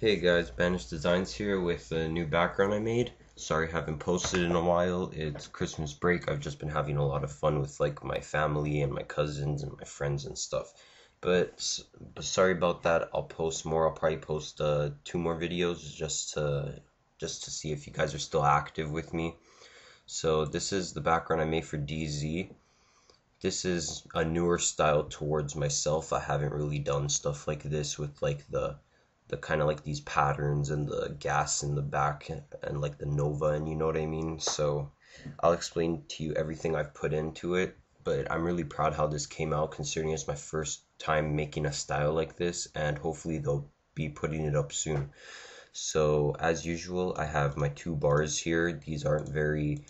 Hey guys, BanishDesigns here with a new background I made. Sorry I haven't posted in a while. It's Christmas break. I've just been having a lot of fun with like my family and my cousins and my friends and stuff. But sorry about that. I'll post more. I'll probably post two more videos just to see if you guys are still active with me. So this is the background I made for DZ. This is a newer style towards myself. I haven't really done stuff like this with like the kind of like these patterns and the gas in the back and like the Nova, and you know what I mean. So I'll explain to you everything I've put into it, but I'm really proud how this came out considering it's my first time making a style like this, and hopefully they'll be putting it up soon. So as usual, I have my two bars here. These aren't very,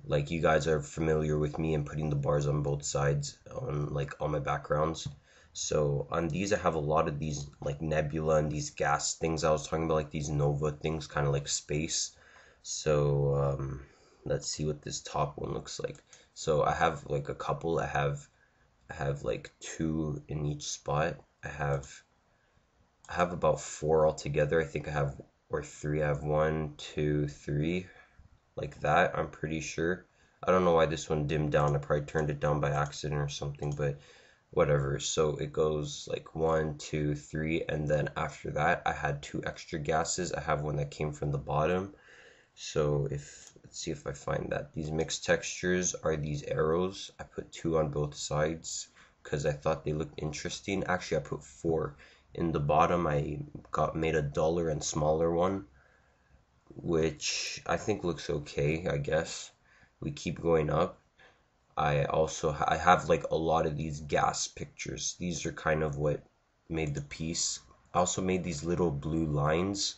like, you guys are familiar with me and putting the bars on both sides on like all my backgrounds. So on these I have a lot of these like nebula and these gas things I was talking about, like these nova things, kind of like space. So let's see what this top one looks like. So I have like a couple. I have like two in each spot. I have about four altogether. I think I have, or three. I have one, two, three, like that, I'm pretty sure. I don't know why this one dimmed down. I probably turned it down by accident or something, but whatever. So it goes like one, two, three, and then after that I had two extra gases. I have one that came from the bottom. So let's see if I find that. These mixed textures are these arrows. I put two on both sides because I thought they looked interesting. Actually, I put four. In the bottom I made a duller and smaller one, which I think looks okay, I guess. We keep going up. I have like a lot of these gas pictures. These are kind of what made the piece. I also made these little blue lines.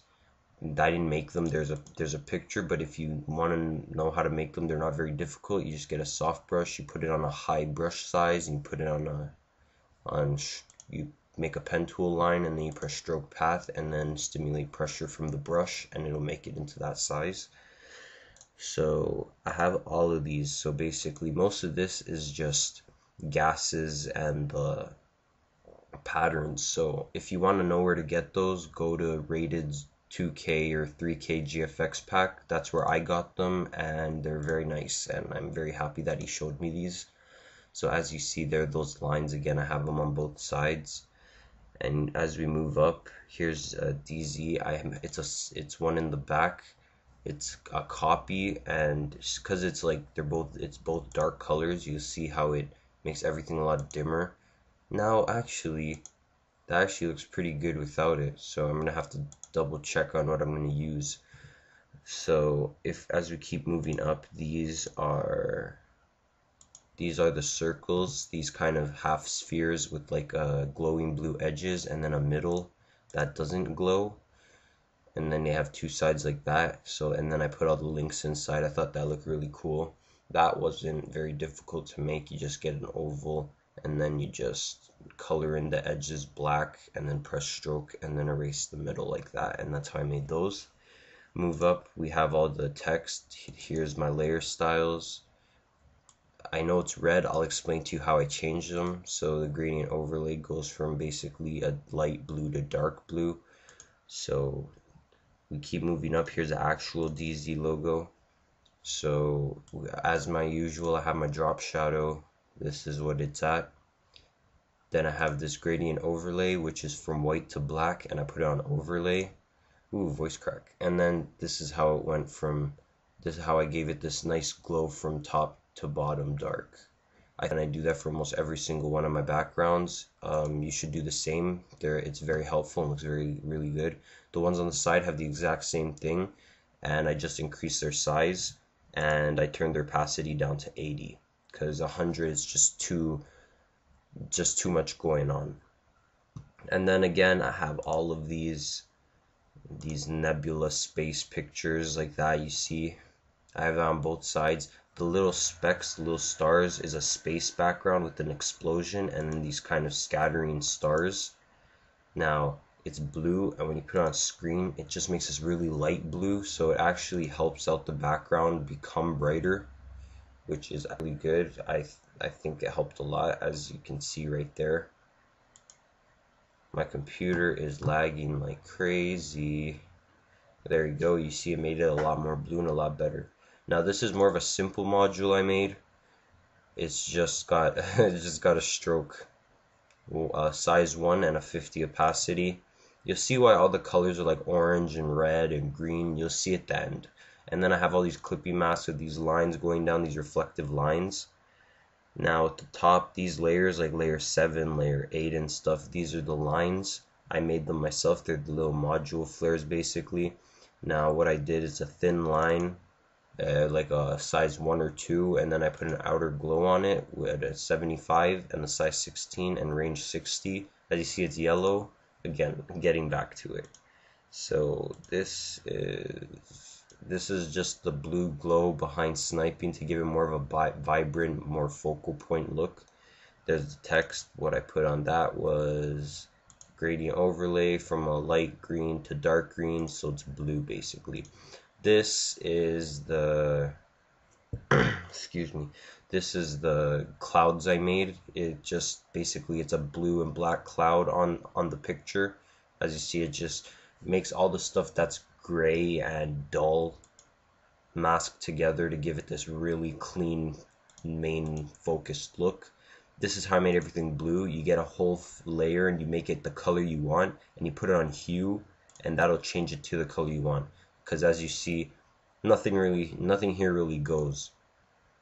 I didn't make them. There's a picture, but if you want to know how to make them, they're not very difficult. You just get a soft brush, you put it on a high brush size, and you put it you make a pen tool line, and then you press stroke path and then stimulate pressure from the brush, and it'll make it into that size. So I have all of these. So basically most of this is just gases and the patterns. So if you want to know where to get those, go to Rated 2K or 3K GFX pack. That's where I got them, and they're very nice, and I'm very happy that he showed me these. So as you see there, those lines again, I have them on both sides. And as we move up, here's a DZ. It's one in the back. It's a copy, and because it's like it's both dark colors, you see how it makes everything a lot dimmer. Now actually, that actually looks pretty good without it, so I'm gonna have to double check on what I'm gonna use. So as we keep moving up, these are the circles, these kind of half spheres with like glowing blue edges, and then a middle that doesn't glow, and then they have two sides like that. So, and then I put all the links inside. I thought that looked really cool. That wasn't very difficult to make. You just get an oval, and then you just color in the edges black, and then press stroke, and then erase the middle like that, and that's how I made those. Move up, we have all the text. Here's my layer styles. I know it's red. I'll explain to you how I changed them. So the gradient overlay goes from basically a light blue to dark blue. So we keep moving up. Here's the actual DZ logo. So as my usual, I have my drop shadow. This is what it's at. Then I have this gradient overlay, which is from white to black, and I put it on overlay. Ooh, voice crack. And then this is how it went from, this is how I gave it this nice glow from top to bottom dark. And I do that for almost every single one of my backgrounds. You should do the same. It's very helpful and looks really good. The ones on the side have the exact same thing, and I just increased their size, and I turned their opacity down to 80 because 100 is just too much going on. And then again, I have all of these nebula space pictures like that. You see, I have it on both sides. The little specks, the little stars, is a space background with an explosion, and then these kind of scattering stars. Now it's blue, and when you put it on screen, it just makes this really light blue, so it actually helps out the background become brighter, which is really good. I think it helped a lot, as you can see right there. My computer is lagging like crazy. There you go. You see it made it a lot more blue and a lot better. Now this is more of a simple module I made. It's just got a stroke, size 1 and a 50 opacity. You'll see why all the colors are like orange and red and green. You'll see at the end. And then I have all these clippy masks with these lines going down, these reflective lines. Now at the top, these layers like layer 7, layer 8 and stuff, these are the lines. I made them myself. They're the little module flares basically. Now what I did is a thin line, like a size 1 or 2, and then I put an outer glow on it with a 75 and a size 16 and range 60. As you see, it's yellow. Again, getting back to it. So this is just the blue glow behind sniping to give it more of a vibrant, more focal point look. There's the text. What I put on that was gradient overlay from a light green to dark green, so it's blue basically. This is the excuse me, this is the clouds I made. It just basically, it's a blue and black cloud on the picture. As you see, it just makes all the stuff that's gray and dull masked together to give it this really clean main focused look. This is how I made everything blue. You get a whole layer and you make it the color you want, and you put it on hue, and that'll change it to the color you want. Because as you see, nothing here really goes.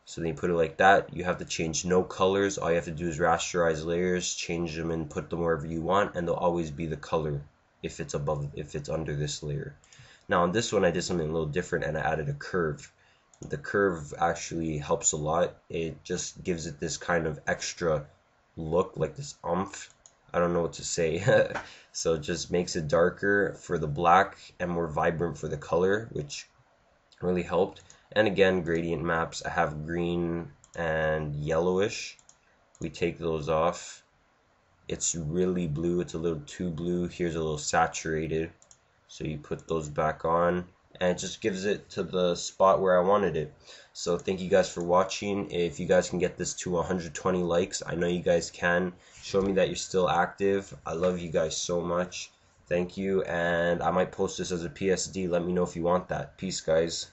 So then you put it like that. You have to change no colors. All you have to do is rasterize layers, change them and put them wherever you want, and they'll always be the color if it's under this layer. Now on this one I did something a little different and I added a curve. The curve actually helps a lot. It just gives it this kind of extra look, like this oomph. I don't know what to say. So it just makes it darker for the black and more vibrant for the color, which really helped. And again, gradient maps, I have green and yellowish. We take those off. It's really blue. It's a little too blue. Here's a little saturated. So you put those back on, and it just gives it to the spot where I wanted it. So thank you guys for watching. If you guys can get this to 120 likes, I know you guys can. Show me that you're still active. I love you guys so much. Thank you, and I might post this as a PSD. Let me know if you want that. Peace, guys.